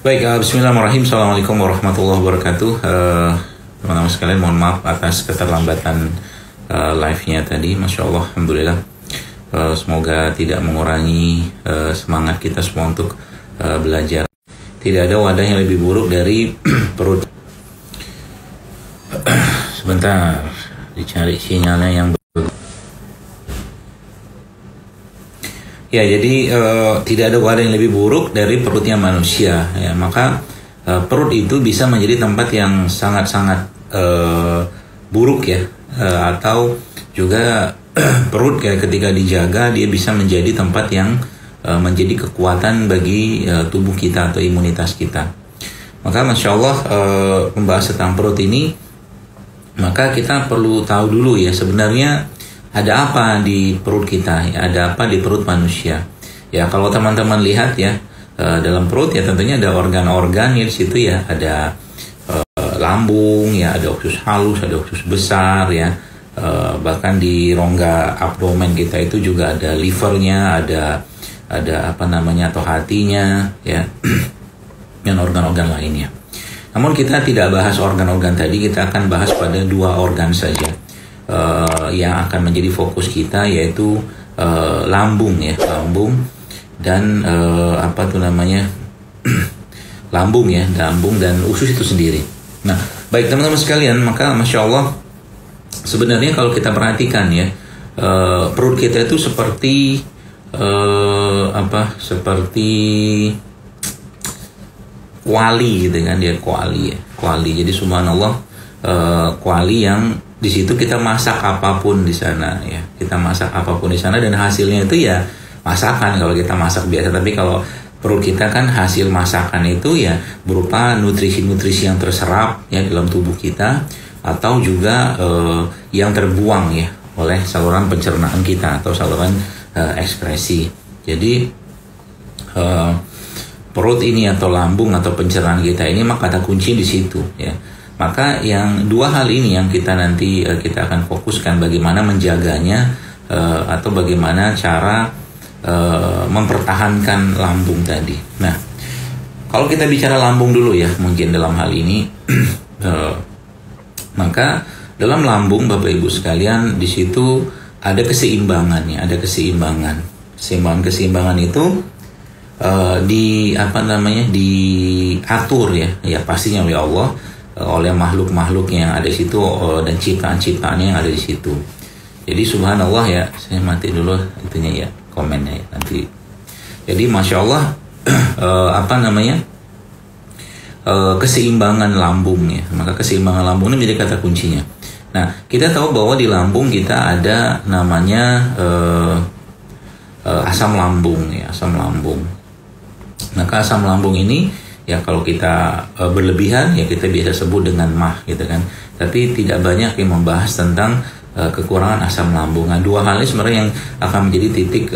Baik, bismillahirrahmanirrahim. Assalamualaikum warahmatullahi wabarakatuh. Teman-teman sekalian, mohon maaf atas keterlambatan live-nya tadi. Masya Allah, Alhamdulillah. Semoga tidak mengurangi semangat kita semua untuk belajar. Tidak ada wadah yang lebih buruk dari perut. Sebentar, dicari sinyalnya yang bagus. Ya, jadi tidak ada wadah yang lebih buruk dari perutnya manusia. Ya, maka perut itu bisa menjadi tempat yang sangat-sangat buruk ya, atau juga perut ketika dijaga dia bisa menjadi tempat yang menjadi kekuatan bagi tubuh kita atau imunitas kita. Maka Masya Allah, membahas tentang perut ini, maka kita perlu tahu dulu ya sebenarnya ada apa di perut kita, ya, ada apa di perut manusia. Ya, kalau teman-teman lihat ya, dalam perut ya tentunya ada organ-organ ya di situ ya, ada lambung ya, ada usus halus, ada usus besar ya, bahkan di rongga abdomen kita itu juga ada livernya, ada apa namanya atau hatinya ya, dan organ-organ lainnya. Namun kita tidak bahas organ-organ tadi, kita akan bahas pada dua organ saja. Yang akan menjadi fokus kita, yaitu lambung ya, lambung dan apa tuh namanya lambung ya, lambung dan usus itu sendiri. Nah, baik teman-teman sekalian, maka Masya Allah sebenarnya kalau kita perhatikan ya, perut kita itu seperti seperti kuali gitu kan, dia kuali ya, kuali. Jadi subhanallah, kuali yang di situ kita masak apapun di sana ya, kita masak apapun di sana dan hasilnya itu ya masakan kalau kita masak biasa. Tapi kalau perut kita kan hasil masakan itu ya berupa nutrisi-nutrisi yang terserap ya dalam tubuh kita, atau juga yang terbuang ya oleh saluran pencernaan kita atau saluran ekskresi. Jadi perut ini atau lambung atau pencernaan kita ini maka kata kunci di situ ya. Maka yang dua hal ini yang kita nanti kita akan fokuskan bagaimana menjaganya, atau bagaimana cara mempertahankan lambung tadi. Nah, kalau kita bicara lambung dulu ya, mungkin dalam hal ini, maka dalam lambung Bapak Ibu sekalian di situ ada keseimbangannya, ada keseimbangan. Keseimbangan itu diatur ya pastinya oleh Allah, oleh makhluk-makhluk yang ada di situ, dan ciptaan-ciptaannya yang ada di situ. Jadi subhanallah ya, saya mati dulu itunya ya, komennya ya, nanti. Jadi Masya Allah, keseimbangan lambung ya, maka keseimbangan lambung ini menjadi kata kuncinya. Nah, kita tahu bahwa di lambung kita ada namanya asam lambung ya, asam lambung. Maka asam lambung ini ya kalau kita berlebihan ya kita biasa sebut dengan mah gitu kan. Tapi tidak banyak yang membahas tentang kekurangan asam lambung. Nah, dua hal ini sebenarnya yang akan menjadi titik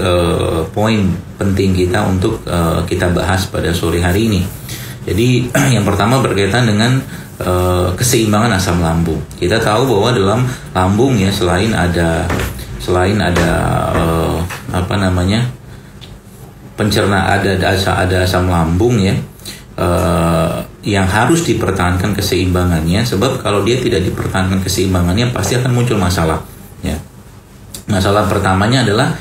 poin penting kita untuk kita bahas pada sore hari ini. Jadi yang pertama berkaitan dengan keseimbangan asam lambung. Kita tahu bahwa dalam lambung ya selain ada pencernaan, ada asam lambung ya, yang harus dipertahankan keseimbangannya, sebab kalau dia tidak dipertahankan keseimbangannya pasti akan muncul masalah ya. Masalah pertamanya adalah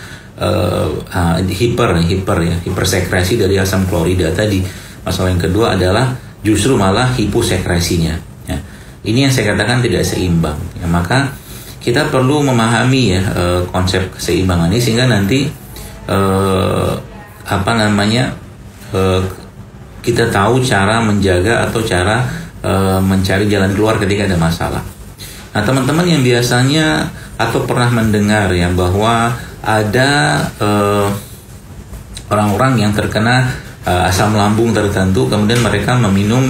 hipersekresi dari asam klorida tadi. Masalah yang kedua adalah justru malah hiposekresinya ya. Ini yang saya katakan tidak seimbang ya. Maka kita perlu memahami ya konsep keseimbangan ini sehingga nanti kita tahu cara menjaga atau cara mencari jalan keluar ketika ada masalah. Nah, teman-teman yang biasanya atau pernah mendengar ya bahwa ada orang-orang yang terkena asam lambung tertentu, kemudian mereka meminum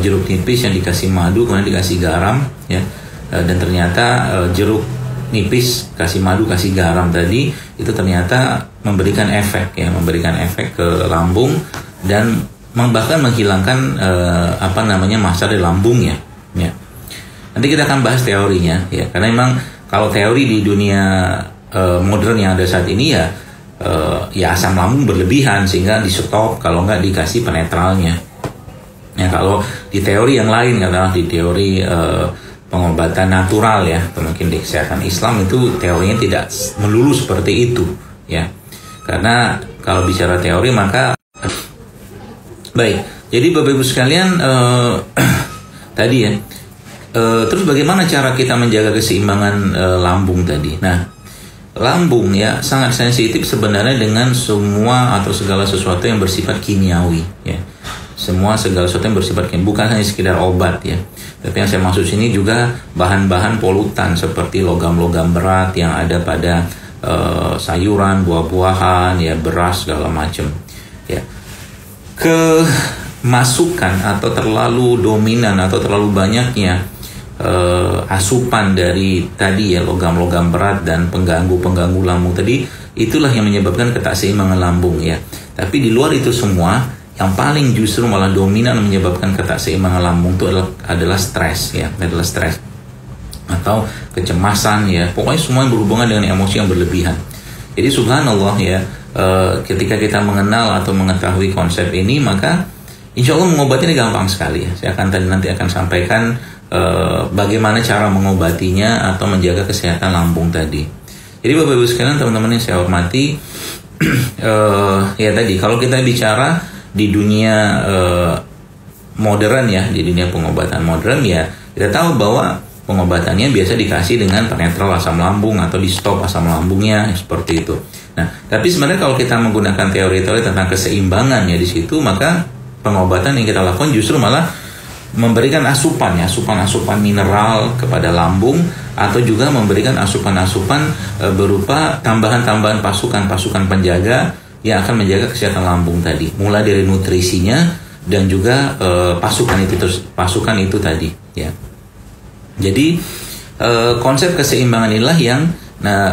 jeruk nipis yang dikasih madu, kemudian dikasih garam ya, dan ternyata jeruk nipis kasih madu kasih garam tadi itu ternyata memberikan efek ke lambung dan bahkan menghilangkan masalah di lambungnya ya. Nanti kita akan bahas teorinya ya, karena memang kalau teori di dunia modern yang ada saat ini ya asam lambung berlebihan sehingga di stop kalau nggak dikasih penetralnya. Ya, kalau di teori yang lain, katakanlah di teori pengobatan natural ya, atau mungkin di kesehatan Islam itu teorinya tidak melulu seperti itu ya. Karena kalau bicara teori maka baik. Jadi Bapak Ibu sekalian tadi ya. Terus bagaimana cara kita menjaga keseimbangan lambung tadi? Nah, lambung ya sangat sensitif sebenarnya dengan semua atau segala sesuatu yang bersifat kimiawi ya. Segala sesuatu yang bersifat kimiawi, bukan hanya sekedar obat ya. Tapi yang saya maksud sini juga bahan-bahan polutan seperti logam-logam berat yang ada pada sayuran, buah-buahan ya, beras segala macam ya. Kemasukan atau terlalu dominan atau terlalu banyaknya asupan dari tadi ya, logam-logam berat dan pengganggu lambung tadi, itulah yang menyebabkan ketakseimbangan lambung ya. Tapi di luar itu semua, yang paling justru malah dominan menyebabkan ketakseimbangan lambung itu adalah stres ya, adalah stres atau kecemasan ya. Pokoknya semua yang berhubungan dengan emosi yang berlebihan. Jadi subhanallah ya, ketika kita mengenal atau mengetahui konsep ini, maka insya Allah mengobatinya gampang sekali ya. Saya nanti akan sampaikan bagaimana cara mengobatinya atau menjaga kesehatan lambung tadi. Jadi Bapak Ibu sekalian, teman-teman yang saya hormati, ya tadi kalau kita bicara di dunia modern ya, di dunia pengobatan modern ya, kita tahu bahwa pengobatannya biasa dikasih dengan penetral asam lambung atau di stop asam lambungnya seperti itu. Nah, tapi sebenarnya kalau kita menggunakan teori-teori tentang keseimbangan ya di situ, maka pengobatan yang kita lakukan justru malah memberikan asupan mineral kepada lambung, atau juga memberikan asupan-asupan berupa tambahan-tambahan pasukan penjaga yang akan menjaga kesehatan lambung tadi, mulai dari nutrisinya dan juga pasukan itu tadi ya. Jadi konsep keseimbangan inilah yang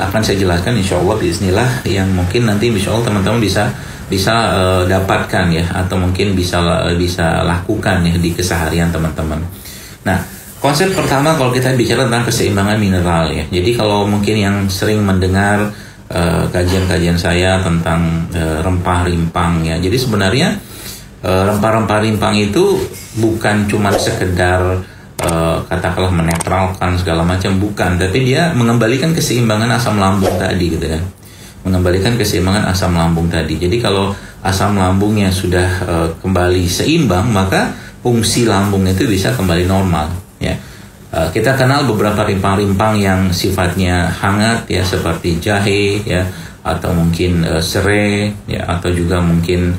akan saya jelaskan insya Allah bismillah, yang mungkin nanti insya Allah teman-teman bisa dapatkan ya, atau mungkin bisa lakukan ya di keseharian teman-teman. Nah, konsep pertama kalau kita bicara tentang keseimbangan mineral ya. Jadi kalau mungkin yang sering mendengar kajian-kajian saya tentang rempah rimpang ya. Jadi sebenarnya rempah-rempah rimpang itu bukan cuma sekedar katakanlah menetralkan segala macam, bukan, tapi dia mengembalikan keseimbangan asam lambung tadi gitu kan. Mengembalikan keseimbangan asam lambung tadi. Jadi kalau asam lambungnya sudah kembali seimbang, maka fungsi lambung itu bisa kembali normal ya. Kita kenal beberapa rimpang-rimpang yang sifatnya hangat ya, seperti jahe ya, atau mungkin serai ya, atau juga mungkin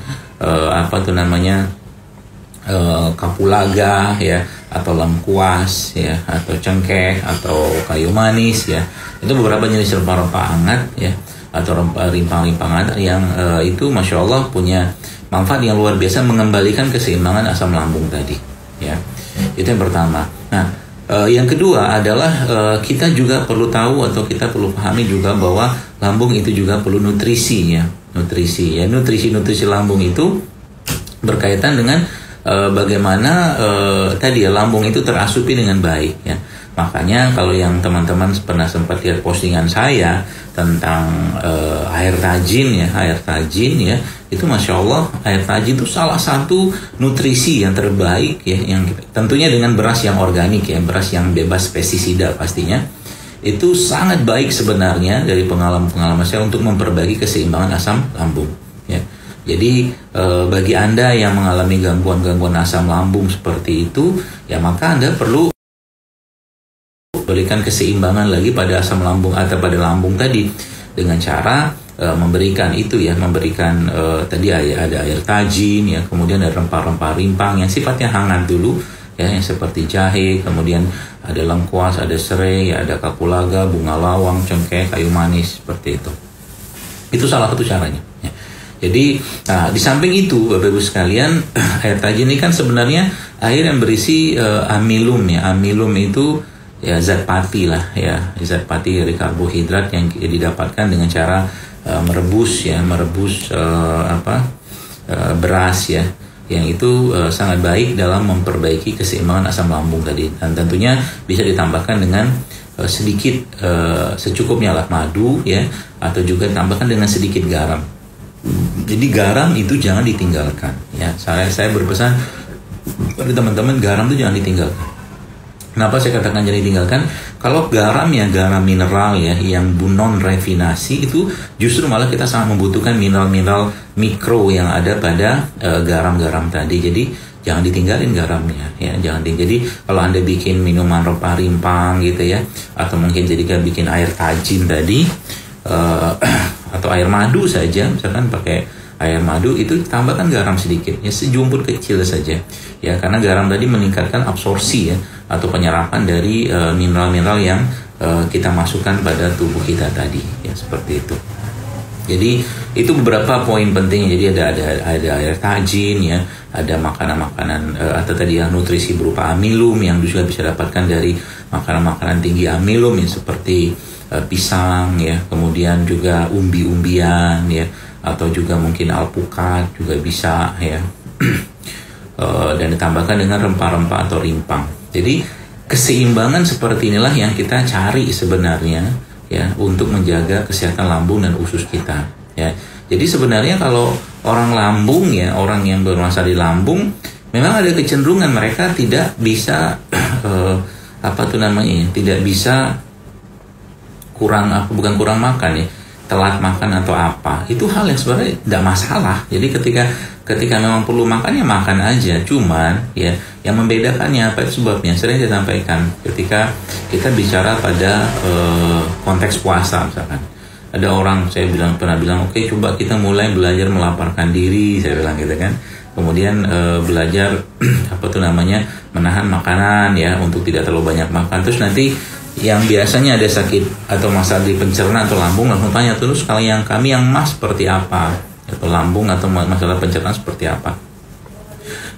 kapulaga ya, atau lengkuas ya, atau cengkeh, atau kayu manis ya. Itu beberapa jenis rempah-rempah hangat ya, atau rimpang-rimpang yang itu masya Allah punya manfaat yang luar biasa mengembalikan keseimbangan asam lambung tadi ya. Itu yang pertama. Nah, yang kedua adalah kita juga perlu tahu atau kita perlu pahami juga bahwa lambung itu juga perlu nutrisi ya. Nutrisi lambung itu berkaitan dengan bagaimana tadi ya, lambung itu terasupi dengan baik ya. Makanya kalau yang teman-teman pernah sempat lihat postingan saya tentang air tajin ya, itu masya Allah air tajin itu salah satu nutrisi yang terbaik ya, yang tentunya dengan beras yang organik ya, beras yang bebas pestisida pastinya. Itu sangat baik sebenarnya dari pengalaman saya untuk memperbaiki keseimbangan asam lambung ya. Jadi bagi Anda yang mengalami gangguan asam lambung seperti itu ya, maka Anda perlu berikan keseimbangan lagi pada asam lambung atau pada lambung tadi dengan cara memberikan tadi ada air tajin ya, kemudian ada rempah-rempah rimpang yang sifatnya hangat dulu ya, yang seperti jahe, kemudian ada lengkuas, ada serai ya, ada kapulaga, bunga lawang, cengkeh, kayu manis, seperti itu. Itu salah satu caranya ya. Jadi di samping itu Bapak Ibu sekalian, air tajin ini kan sebenarnya air yang berisi amilum ya. Amilum itu ya zat pati lah ya, zat pati dari karbohidrat yang didapatkan dengan cara merebus beras ya, yang itu sangat baik dalam memperbaiki keseimbangan asam lambung tadi. Dan tentunya bisa ditambahkan dengan sedikit secukupnya lah madu ya, atau juga ditambahkan dengan sedikit garam. Jadi garam itu jangan ditinggalkan ya. Saya berpesan pada teman-teman, garam itu jangan ditinggalkan. Kenapa saya katakan jangan ditinggalkan? Kalau garam ya, garam mineral ya, yang non refinasi itu justru malah kita sangat membutuhkan mineral-mineral mikro yang ada pada garam-garam tadi. Jadi jangan ditinggalin garamnya ya, jadi kalau Anda bikin minuman rempah rimpang gitu ya, atau mungkin jadikan bikin air tajin tadi, atau air madu saja, misalkan pakai air madu, itu tambahkan garam sedikit ya, sejumput kecil saja ya, karena garam tadi meningkatkan absorpsi ya, atau penyerapan dari mineral-mineral yang kita masukkan pada tubuh kita tadi ya, seperti itu. Jadi itu beberapa poin penting. Jadi ada air tajin ya, ada makanan-makanan atau tadi yang nutrisi berupa amilum yang juga bisa dapatkan dari makanan-makanan tinggi amilum ya, seperti pisang ya, kemudian juga umbi-umbian ya, atau juga mungkin alpukat juga bisa ya. Dan ditambahkan dengan rempah-rempah atau rimpang. Jadi keseimbangan seperti inilah yang kita cari sebenarnya ya, untuk menjaga kesehatan lambung dan usus kita ya. Jadi sebenarnya kalau orang lambung ya, orang yang bermasalah di lambung, memang ada kecenderungan mereka tidak bisa tidak bisa bukan kurang makan ya, telat makan atau apa, itu hal yang sebenarnya tidak masalah. Jadi ketika memang perlu makan ya makan aja. Cuman ya, yang membedakannya apa itu sebabnya sering saya sampaikan ketika kita bicara pada konteks puasa. Misalkan ada orang, saya pernah bilang oke, coba kita mulai belajar melaparkan diri, saya bilang gitu kan. Kemudian belajar menahan makanan ya, untuk tidak terlalu banyak makan. Terus nanti yang biasanya ada sakit atau masalah di pencernaan atau lambung langsung tanya, terus kalau yang mas seperti apa, atau lambung atau masalah pencernaan seperti apa?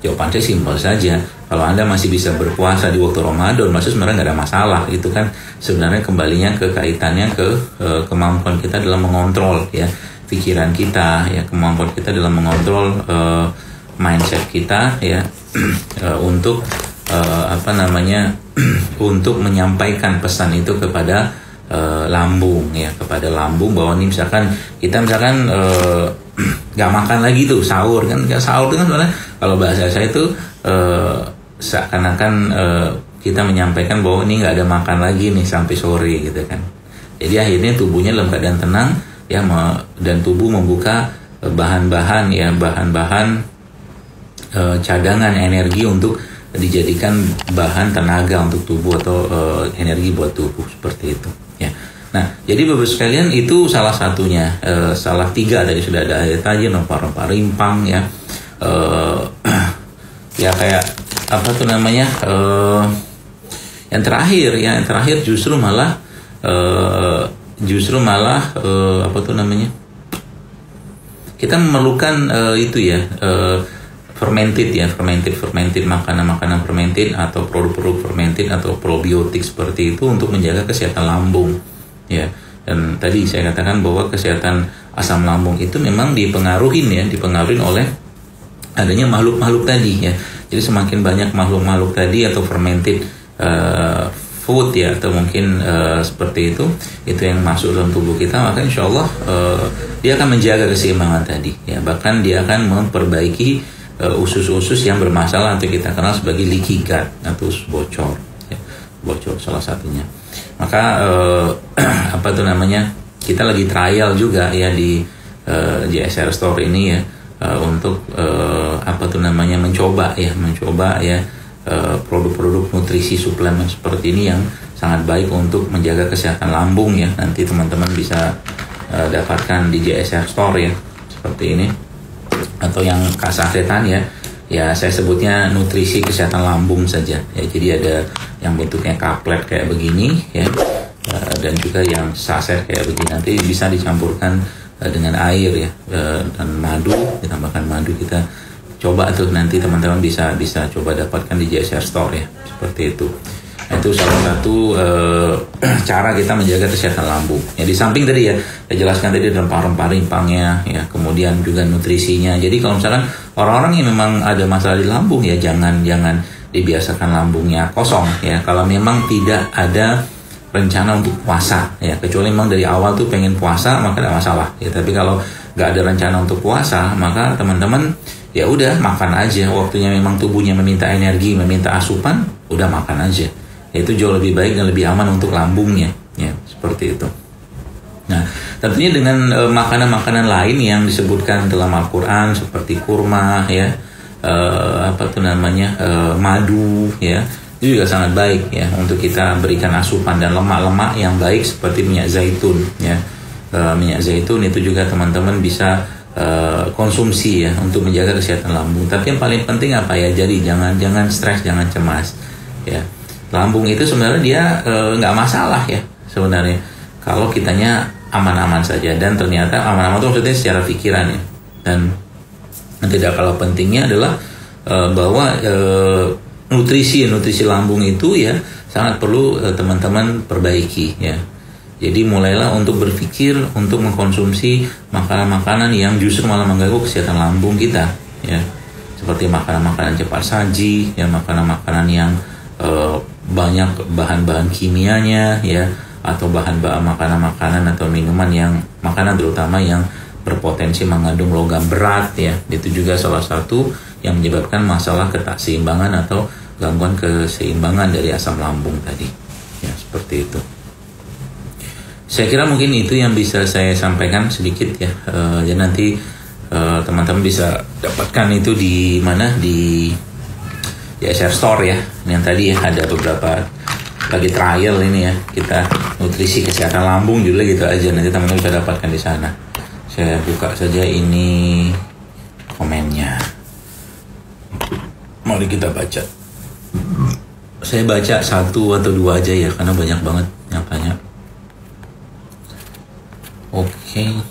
Jawaban saya simpel saja. Kalau Anda masih bisa berpuasa di waktu Ramadan, maksudnya sebenarnya nggak ada masalah. Itu kan sebenarnya kembalinya ke kaitannya ke kemampuan kita dalam mengontrol ya pikiran kita ya, kemampuan kita dalam mengontrol mindset kita ya, untuk untuk menyampaikan pesan itu kepada lambung ya, kepada lambung bahwa ini misalkan kita nggak makan lagi tuh sahur kan, sahur itu kan sebenarnya kalau bahasa saya itu seakan-akan kita menyampaikan bahwa ini nggak ada makan lagi nih sampai sore gitu kan. Jadi akhirnya tubuhnya dalam keadaan tenang ya, dan tubuh membuka bahan-bahan cadangan energi untuk dijadikan bahan tenaga untuk tubuh atau energi buat tubuh, seperti itu ya. Nah, jadi Bapak sekalian, itu salah satunya, salah 3 tadi sudah ada air tajin, rempah-rempah rimpang ya, ya kayak yang terakhir justru malah kita memerlukan fermented makanan fermented atau produk-produk fermented atau probiotik seperti itu untuk menjaga kesehatan lambung ya. Dan tadi saya katakan bahwa kesehatan asam lambung itu memang dipengaruhi oleh adanya makhluk-makhluk tadi ya. Jadi semakin banyak makhluk-makhluk tadi atau fermented food ya, atau mungkin seperti itu yang masuk dalam tubuh kita, maka insya Allah dia akan menjaga keseimbangan tadi ya. Bahkan dia akan memperbaiki usus-usus yang bermasalah atau kita kenal sebagai leaky gut atau bocor ya. Bocor salah satunya. Maka kita lagi trial juga ya di JSR Store ini ya, untuk mencoba ya produk-produk nutrisi suplemen seperti ini yang sangat baik untuk menjaga kesehatan lambung ya. Nanti teman-teman bisa dapatkan di JSR Store ya, seperti ini, atau yang kasasetan ya saya sebutnya nutrisi kesehatan lambung saja ya. Jadi ada yang bentuknya kaplet kayak begini ya, dan juga yang saset kayak begini. Nanti bisa dicampurkan dengan air ya, dan madu, ditambahkan madu. Kita coba tuh, nanti teman-teman bisa coba dapatkan di JSR Store ya, seperti itu. Itu salah satu cara kita menjaga kesehatan lambung. Ya, di samping tadi ya, saya jelaskan tadi rempah-rempah rimpangnya ya, kemudian juga nutrisinya. Jadi kalau misalkan orang-orang yang memang ada masalah di lambung ya, jangan dibiasakan lambungnya kosong ya. Kalau memang tidak ada rencana untuk puasa ya, kecuali memang dari awal tuh pengen puasa, maka tidak masalah ya. Tapi kalau nggak ada rencana untuk puasa, maka teman-teman ya udah makan aja. Waktunya memang tubuhnya meminta energi, meminta asupan, udah makan aja. Itu jauh lebih baik dan lebih aman untuk lambungnya, ya seperti itu. Nah, tentunya dengan makanan-makanan lain yang disebutkan dalam Al-Quran seperti kurma, ya, madu, ya, itu juga sangat baik ya untuk kita berikan asupan, dan lemak-lemak yang baik seperti minyak zaitun, ya. Minyak zaitun itu juga teman-teman bisa konsumsi ya untuk menjaga kesehatan lambung. Tapi yang paling penting apa ya? Jadi jangan stres, jangan cemas, ya. Lambung itu sebenarnya dia nggak masalah ya sebenarnya kalau kitanya aman-aman saja, dan ternyata aman-aman itu maksudnya secara pikiran ya. Dan tidak kalah pentingnya adalah bahwa nutrisi lambung itu ya sangat perlu teman-teman perbaiki ya. Jadi mulailah untuk berpikir untuk mengkonsumsi makanan-makanan yang justru malah mengganggu kesehatan lambung kita ya. Seperti makanan-makanan cepat saji ya, makanan-makanan yang banyak bahan-bahan kimianya ya, atau makanan-makanan atau minuman yang makanan terutama yang berpotensi mengandung logam berat ya. Itu juga salah satu yang menyebabkan masalah ketakseimbangan atau gangguan keseimbangan dari asam lambung tadi ya, seperti itu. Saya kira mungkin itu yang bisa saya sampaikan sedikit ya. Ya nanti teman-teman bisa dapatkan itu di mana, di SR Store ya. Yang tadi ya ada beberapa lagi trial ini ya, kita nutrisi kesehatan lambung juga gitu aja, nanti teman-teman bisa dapatkan di sana. Saya buka saja ini komennya, mari kita baca. Saya baca 1 atau 2 aja ya, karena banyak banget yang tanya. Oke.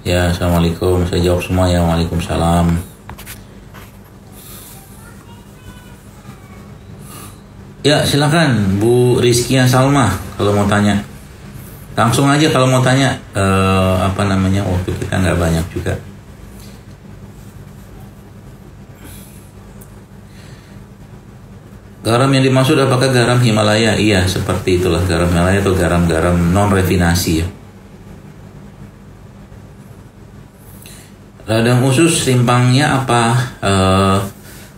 Ya, assalamualaikum. Saya jawab semua ya. Waalaikumsalam. Ya, silakan Bu Rizkia Salma kalau mau tanya. Langsung aja kalau mau tanya. Waktu kita nggak banyak juga. Garam yang dimaksud apakah garam Himalaya? Iya, seperti itulah garam Himalaya atau garam-garam non refinasi ya. Radang usus rimpangnya apa?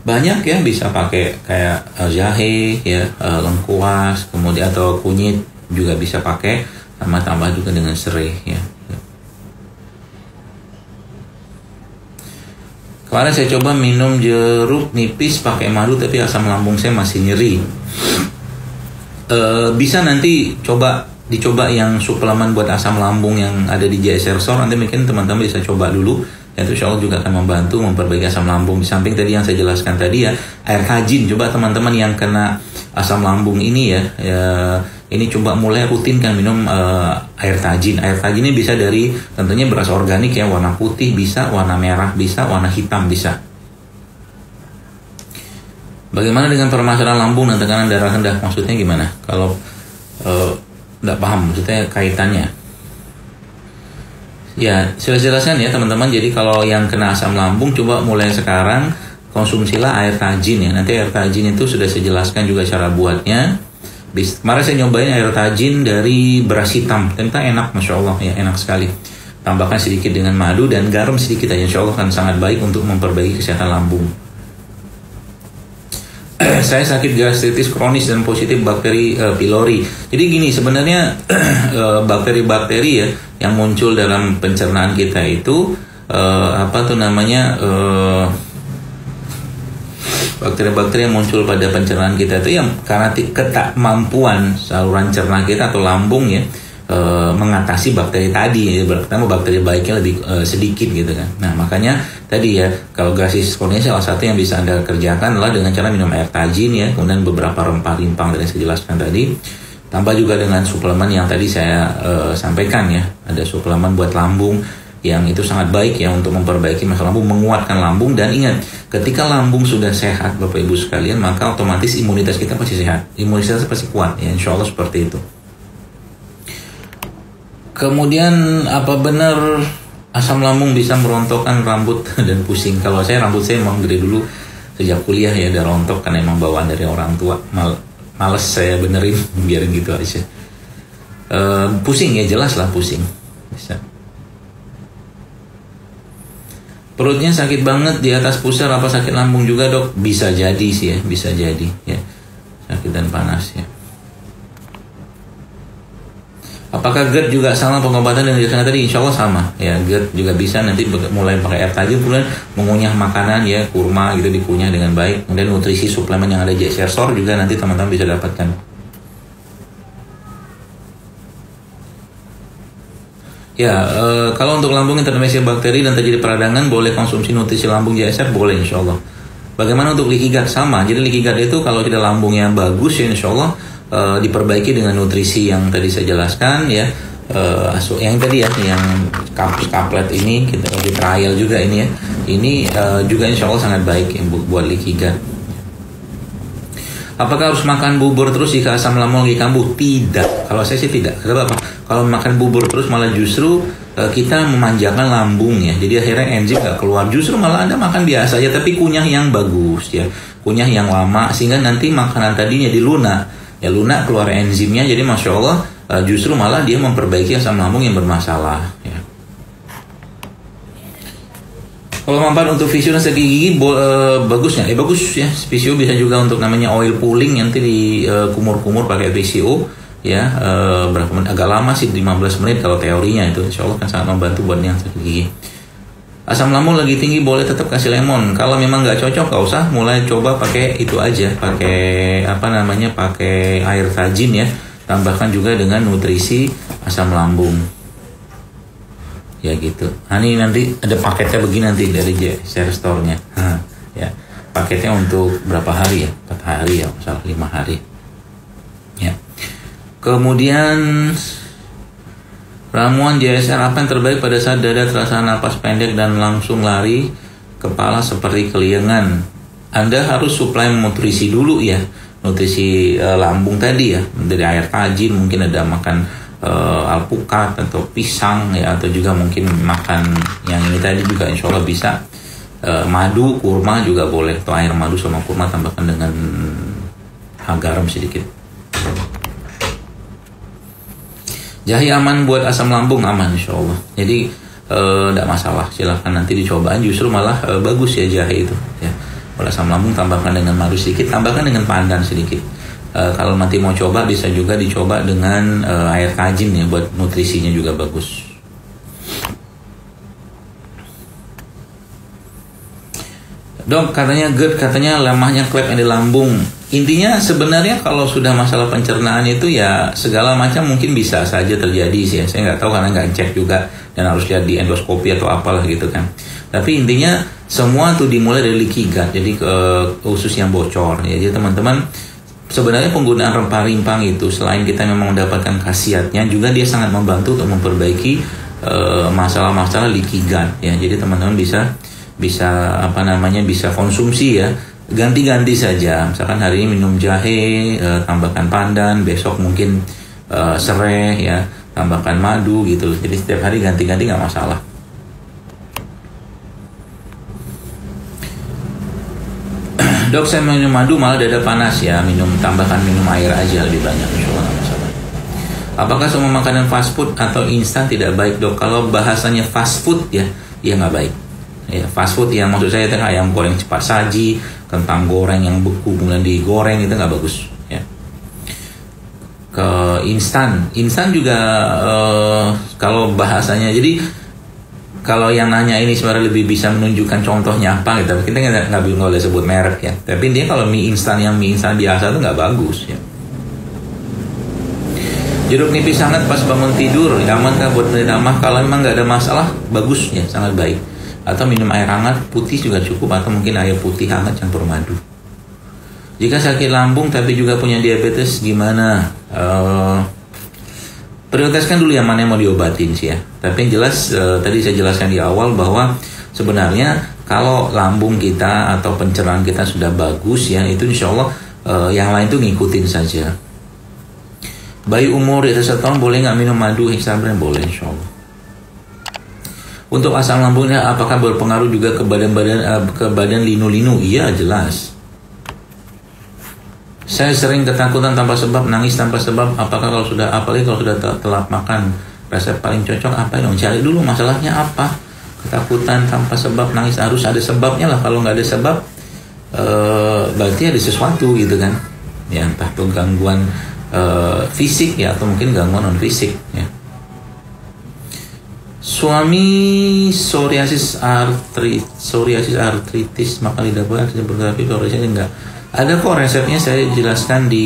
Banyak ya, bisa pakai kayak jahe ya, lengkuas, kemudian atau kunyit juga bisa pakai, sama tambah juga dengan serai ya. Kemarin saya coba minum jeruk nipis pakai madu, tapi asam lambung saya masih nyeri. Bisa nanti dicoba yang suplemen buat asam lambung yang ada di JSR Store. Nanti mungkin teman-teman bisa coba dulu. Itu insya Allah juga akan membantu memperbaiki asam lambung. Di samping tadi yang saya jelaskan tadi ya, air tajin. Coba teman-teman yang kena asam lambung ini ya, ini coba mulai rutinkan minum air tajin. Air tajin ini bisa dari tentunya beras organik ya, warna putih bisa, warna merah bisa, warna hitam bisa. Bagaimana dengan permasalahan lambung dan tekanan darah rendah? Maksudnya gimana? Kalau nggak paham, maksudnya kaitannya. Ya, saya jelaskan ya teman-teman. Jadi kalau yang kena asam lambung, coba mulai sekarang konsumsilah air tajin ya. Nanti air tajin itu sudah saya jelaskan juga cara buatnya. Kemarin saya nyobain air tajin dari beras hitam, ternyata enak, masya Allah ya, enak sekali. Tambahkan sedikit dengan madu dan garam sedikit aja, insya Allah akan sangat baik untuk memperbaiki kesehatan lambung. Saya sakit gastritis kronis dan positif bakteri pylori. Jadi gini sebenarnya bakteri-bakteri ya yang muncul dalam pencernaan kita itu bakteri-bakteri yang muncul pada pencernaan kita itu yang karena ketakmampuan saluran cerna kita atau lambung ya mengatasi bakteri tadi. Pertama bakteri baiknya lebih sedikit gitu kan. Nah makanya tadi ya, kalau gastritis kronis salah satu yang bisa Anda kerjakan adalah dengan cara minum air tajin ya, kemudian beberapa rempah-rimpang yang saya jelaskan tadi, tambah juga dengan suplemen yang tadi saya sampaikan ya. Ada suplemen buat lambung yang itu sangat baik ya untuk memperbaiki masalah lambung, menguatkan lambung. Dan ingat, ketika lambung sudah sehat Bapak Ibu sekalian, maka otomatis imunitas kita pasti sehat, imunitas pasti kuat ya, insya Allah seperti itu. Kemudian apa benar asam lambung bisa merontokkan rambut dan pusing? Kalau saya, rambut saya emang dari dulu sejak kuliah ya udah rontok karena emang bawaan dari orang tua. Males saya benerin, biarin gitu aja. Pusing ya, jelas lah pusing. Bisa. Perutnya sakit banget di atas pusar, apa sakit lambung juga dok? Bisa jadi sih ya, bisa jadi ya, sakit dan panas ya. Apakah GERD juga sama pengobatan yang dijelaskan tadi? Insya Allah sama ya, GERD juga bisa nanti mulai pakai air tajam, kemudian mengunyah makanan ya, kurma gitu dikunyah dengan baik, kemudian nutrisi suplemen yang ada JSR Store juga nanti teman-teman bisa dapatkan. Ya, kalau untuk lambung yang terinfeksi bakteri dan terjadi peradangan, boleh konsumsi nutrisi lambung JSR, boleh insya Allah. Bagaimana untuk leaky gut? Sama, jadi leaky gut itu kalau tidak lambungnya bagus ya insya Allah diperbaiki dengan nutrisi yang tadi saya jelaskan ya. Yang tadi ya, yang kaplet ini kita di trial juga ini ya. Ini juga insya Allah sangat baik ya, buat leaky gut. Apakah harus makan bubur terus jika asam lambung lagi kambuh? Tidak. Kalau saya sih tidak. Kenapa? Kalau makan bubur terus malah justru kita memanjakan lambung ya. Jadi akhirnya enzim nggak keluar. Justru malah Anda makan biasa aja tapi kunyah yang bagus ya. Kunyah yang lama sehingga nanti makanan tadinya di lunak. Ya lunak keluar enzimnya. Jadi Masya Allah justru malah dia memperbaiki asam lambung yang bermasalah ya. Kalau manfaat untuk visio dan segi gigi bagus ya, bagus ya. Visio bisa juga untuk namanya oil pulling, nanti di kumur-kumur pakai visio ya. Berapa menit? Agak lama sih, 15 menit kalau teorinya itu. Insya Allah kan sangat membantu buat yang sakit gigi. Asam lambung lagi tinggi boleh tetap kasih lemon. Kalau memang nggak cocok nggak usah. Mulai coba pakai itu aja, pakai pakai air tajin ya. Tambahkan juga dengan nutrisi asam lambung. Ya gitu. Nah ini nanti ada paketnya begini nanti dari JSR Store-nya. Ya. Paketnya untuk berapa hari ya? 4 hari ya, misalnya 5 hari. Ya. Kemudian ramuan JSR apa yang terbaik pada saat dada terasa napas pendek dan langsung lari, kepala seperti keliengan? Anda harus suplai nutrisi dulu ya. Nutrisi lambung tadi ya. Dari air tajin, mungkin ada makan alpukat atau pisang ya, atau juga mungkin makan yang ini tadi juga insya Allah bisa. Madu, kurma juga boleh, atau air madu sama kurma tambahkan dengan garam sedikit. Jahe aman buat asam lambung? Aman insya Allah, jadi tidak masalah, silahkan nanti dicobain, justru malah bagus ya jahe itu ya. Buat asam lambung tambahkan dengan madu sedikit, tambahkan dengan pandan sedikit. Kalau nanti mau coba bisa juga dicoba dengan air tajin ya, buat nutrisinya juga bagus. Dok, katanya GERD, katanya lemahnya klep yang di lambung. Intinya sebenarnya kalau sudah masalah pencernaan itu ya segala macam mungkin bisa saja terjadi sih ya. Saya nggak tahu karena nggak cek juga dan harus lihat di endoskopi atau apalah gitu kan. Tapi intinya semua tuh dimulai dari leaky gut, jadi usus yang bocor ya. Jadi teman-teman, sebenarnya penggunaan rempah rimpang itu selain kita memang mendapatkan khasiatnya, juga dia sangat membantu untuk memperbaiki masalah-masalah leaky gut ya. Jadi teman-teman bisa konsumsi ya, ganti-ganti saja. Misalkan hari ini minum jahe, tambahkan pandan, besok mungkin serai ya, tambahkan madu gitu. Jadi setiap hari ganti-ganti nggak masalah. Dok, saya minum madu malah dada panas ya. Tambahkan minum air aja lebih banyak, insya Allah nggak masalah. Apakah semua makanan fast food atau instan tidak baik dok? Kalau bahasanya fast food ya nggak baik. Ya, fast food yang maksud saya itu ayam goreng cepat saji, kentang goreng yang beku kemudian digoreng, itu nggak bagus. Ya. Ke instan juga kalau bahasanya, jadi kalau yang nanya ini sebenarnya lebih bisa menunjukkan contohnya apa gitu. Kita nggak boleh sebut merek ya. Tapi dia kalau mie instan biasa itu nggak bagus ya. Jeruk nipis hangat pas bangun tidur, amankah buat penderita mah? Kalau memang nggak ada masalah, bagus ya, sangat baik. Atau minum air hangat putih juga cukup, atau mungkin air putih hangat campur madu. Jika sakit lambung tapi juga punya diabetes gimana? Prioritaskan dulu yang mana yang mau diobatin sih ya. Tapi yang jelas tadi saya jelaskan di awal bahwa sebenarnya kalau lambung kita atau pencernaan kita sudah bagus ya, itu insya Allah yang lain tuh ngikutin saja. Bayi umur di atas 1 tahun boleh nggak minum madu hexabrand? Boleh insya Allah. Untuk asam lambungnya apakah berpengaruh juga ke badan linu-linu? Iya jelas. Saya sering ketakutan tanpa sebab, nangis tanpa sebab. Apalagi kalau sudah telat makan, resep paling cocok apa dong? Cari dulu masalahnya apa. Ketakutan tanpa sebab, nangis, harus ada sebabnya lah. Kalau nggak ada sebab, berarti ada sesuatu gitu kan. Ya, entah itu gangguan fisik ya, atau mungkin gangguan non fisik ya. Suami psoriasis artritis, maka lidah buaya berterapi psoriasis enggak. Ada kok resepnya, saya jelaskan di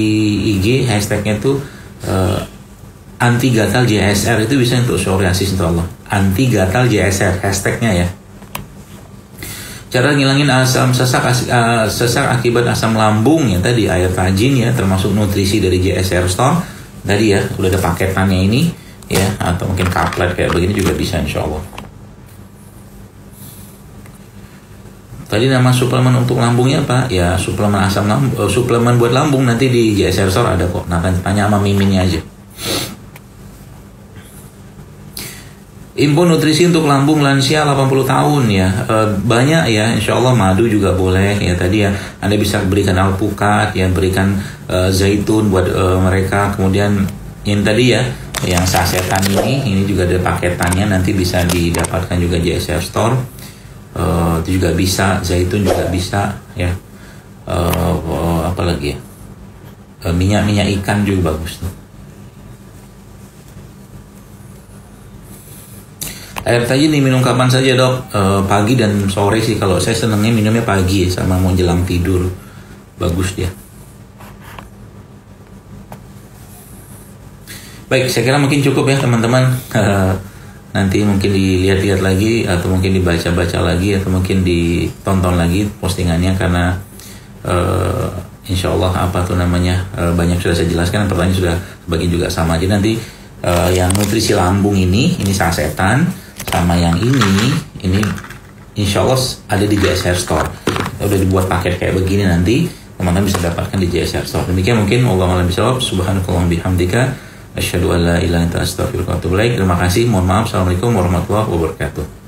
IG, hashtagnya tuh anti gatal JSR, itu bisa untuk psoriasis insya Allah. Anti gatal JSR hashtagnya ya. Cara ngilangin asam sesak akibat asam lambung ya tadi, air rajin ya, termasuk nutrisi dari JSR Store tadi ya, udah ada paketannya ini ya, atau mungkin kaplet kayak begini juga bisa insya Allah. Tadi nama suplemen untuk lambungnya apa? Ya suplemen asam lambung, suplemen buat lambung nanti di JSR Store ada kok. Nah, tanya sama miminnya aja. Info nutrisi untuk lambung lansia 80 tahun ya, banyak ya, insya Allah madu juga boleh ya tadi ya. Anda bisa berikan alpukat ya, berikan zaitun buat mereka. Kemudian yang tadi ya, yang sasetan ini juga ada paketannya, nanti bisa didapatkan juga JSR Store. Itu juga bisa, zaitun juga bisa ya. Apa lagi ya, minyak ikan juga bagus tuh. Air tajin diminum kapan saja dok? Pagi dan sore sih, kalau saya senangnya minumnya pagi ya, sama mau jelang tidur, bagus dia. Baik, saya kira mungkin cukup ya teman-teman. Nanti mungkin dilihat-lihat lagi, atau mungkin dibaca-baca lagi, atau mungkin ditonton lagi postingannya, karena insya Allah banyak sudah saya jelaskan, pertanyaan sudah sebagian juga sama. Jadi nanti yang nutrisi lambung ini sasetan, sama yang ini insya Allah ada di JSR Store. Udah dibuat paket kayak begini, nanti teman-teman bisa dapatkan di JSR Store. Demikian mungkin, wallahu a'lam bishawab. Subhanakallahumma bihamdika, asyhadu an la ilaha illa anta astaghfiruka wa atubu ilaik. Terima kasih, mohon maaf. Assalamualaikum warahmatullahi wabarakatuh.